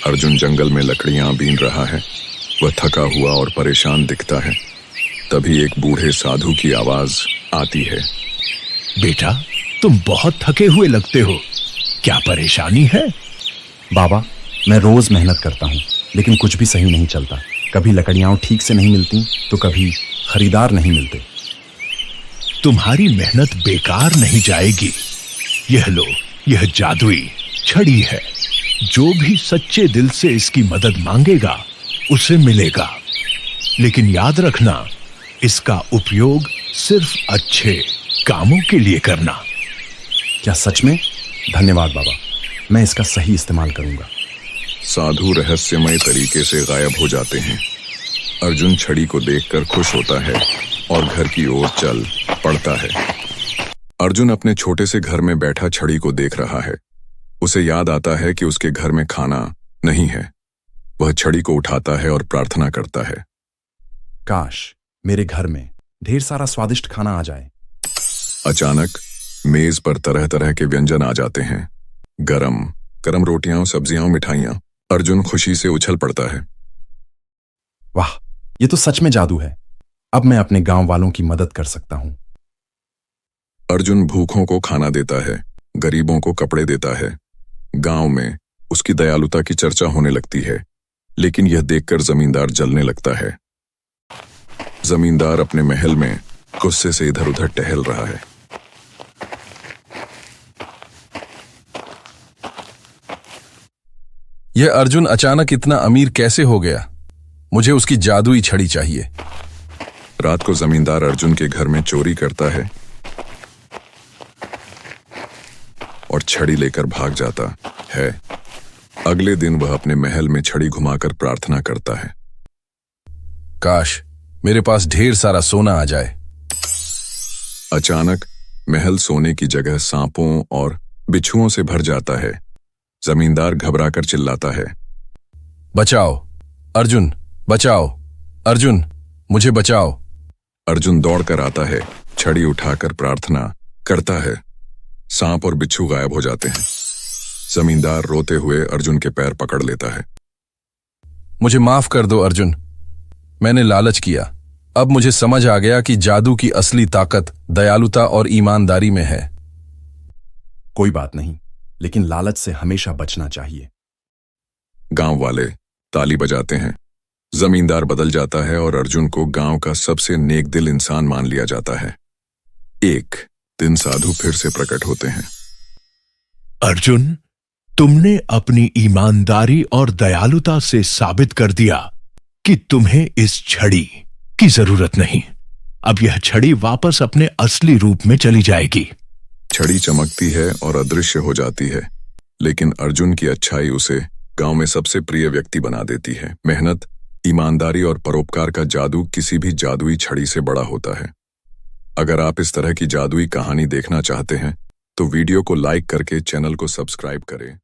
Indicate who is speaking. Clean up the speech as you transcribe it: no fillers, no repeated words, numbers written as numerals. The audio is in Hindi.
Speaker 1: अर्जुन जंगल में लकड़ियां बीन रहा है। वह थका हुआ और परेशान दिखता है। तभी एक बूढ़े साधु की आवाज आती है।
Speaker 2: बेटा, तुम बहुत थके हुए लगते हो, क्या परेशानी है?
Speaker 3: बाबा, मैं रोज मेहनत करता हूँ लेकिन कुछ भी सही नहीं चलता। कभी लकड़ियां ठीक से नहीं मिलती तो कभी खरीदार नहीं मिलते।
Speaker 2: तुम्हारी मेहनत बेकार नहीं जाएगी। यह लो, यह जादुई छड़ी है। जो भी सच्चे दिल से इसकी मदद मांगेगा उसे मिलेगा। लेकिन याद रखना, इसका उपयोग सिर्फ अच्छे कामों के लिए करना।
Speaker 3: क्या सच में? धन्यवाद बाबा, मैं इसका सही इस्तेमाल करूंगा।
Speaker 1: साधु रहस्यमय तरीके से गायब हो जाते हैं। अर्जुन छड़ी को देखकर खुश होता है और घर की ओर चल पड़ता है। अर्जुन अपने छोटे से घर में बैठा छड़ी को देख रहा है। उसे याद आता है कि उसके घर में खाना नहीं है। वह छड़ी को उठाता है और प्रार्थना करता है,
Speaker 3: काश मेरे घर में ढेर सारा स्वादिष्ट खाना आ जाए।
Speaker 1: अचानक मेज पर तरह तरह के व्यंजन आ जाते हैं। गरम गरम रोटियां, सब्जियां, मिठाइयां। अर्जुन खुशी से उछल पड़ता है।
Speaker 3: वाह, ये तो सच में जादू है। अब मैं अपने गांव वालों की मदद कर सकता हूं।
Speaker 1: अर्जुन भूखों को खाना देता है, गरीबों को कपड़े देता है। गांव में उसकी दयालुता की चर्चा होने लगती है। लेकिन यह देखकर जमींदार जलने लगता है। जमींदार अपने महल में गुस्से से इधर उधर टहल रहा है।
Speaker 4: यह अर्जुन अचानक इतना अमीर कैसे हो गया? मुझे उसकी जादुई छड़ी चाहिए।
Speaker 1: रात को जमींदार अर्जुन के घर में चोरी करता है और छड़ी लेकर भाग जाता है। अगले दिन वह अपने महल में छड़ी घुमाकर प्रार्थना करता है,
Speaker 4: काश मेरे पास ढेर सारा सोना आ जाए।
Speaker 1: अचानक महल सोने की जगह सांपों और बिच्छुओं से भर जाता है। जमींदार घबराकर चिल्लाता है,
Speaker 4: बचाओ अर्जुन, बचाओ अर्जुन, मुझे बचाओ।
Speaker 1: अर्जुन दौड़कर आता है, छड़ी उठाकर प्रार्थना करता है। सांप और बिच्छू गायब हो जाते हैं। जमींदार रोते हुए अर्जुन के पैर पकड़ लेता है।
Speaker 4: मुझे माफ कर दो अर्जुन, मैंने लालच किया। अब मुझे समझ आ गया कि जादू की असली ताकत दयालुता और ईमानदारी में है।
Speaker 3: कोई बात नहीं, लेकिन लालच से हमेशा बचना चाहिए।
Speaker 1: गांव वाले ताली बजाते हैं। जमींदार बदल जाता है और अर्जुन को गांव का सबसे नेकदिल इंसान मान लिया जाता है। एक दिन साधु फिर से प्रकट होते हैं।
Speaker 2: अर्जुन, तुमने अपनी ईमानदारी और दयालुता से साबित कर दिया कि तुम्हें इस छड़ी की जरूरत नहीं। अब यह छड़ी वापस अपने असली रूप में चली जाएगी।
Speaker 1: छड़ी चमकती है और अदृश्य हो जाती है, लेकिन अर्जुन की अच्छाई उसे गांव में सबसे प्रिय व्यक्ति बना देती है। मेहनत, ईमानदारी और परोपकार का जादू किसी भी जादुई छड़ी से बड़ा होता है। अगर आप इस तरह की जादुई कहानी देखना चाहते हैं तो वीडियो को लाइक करके चैनल को सब्सक्राइब करें।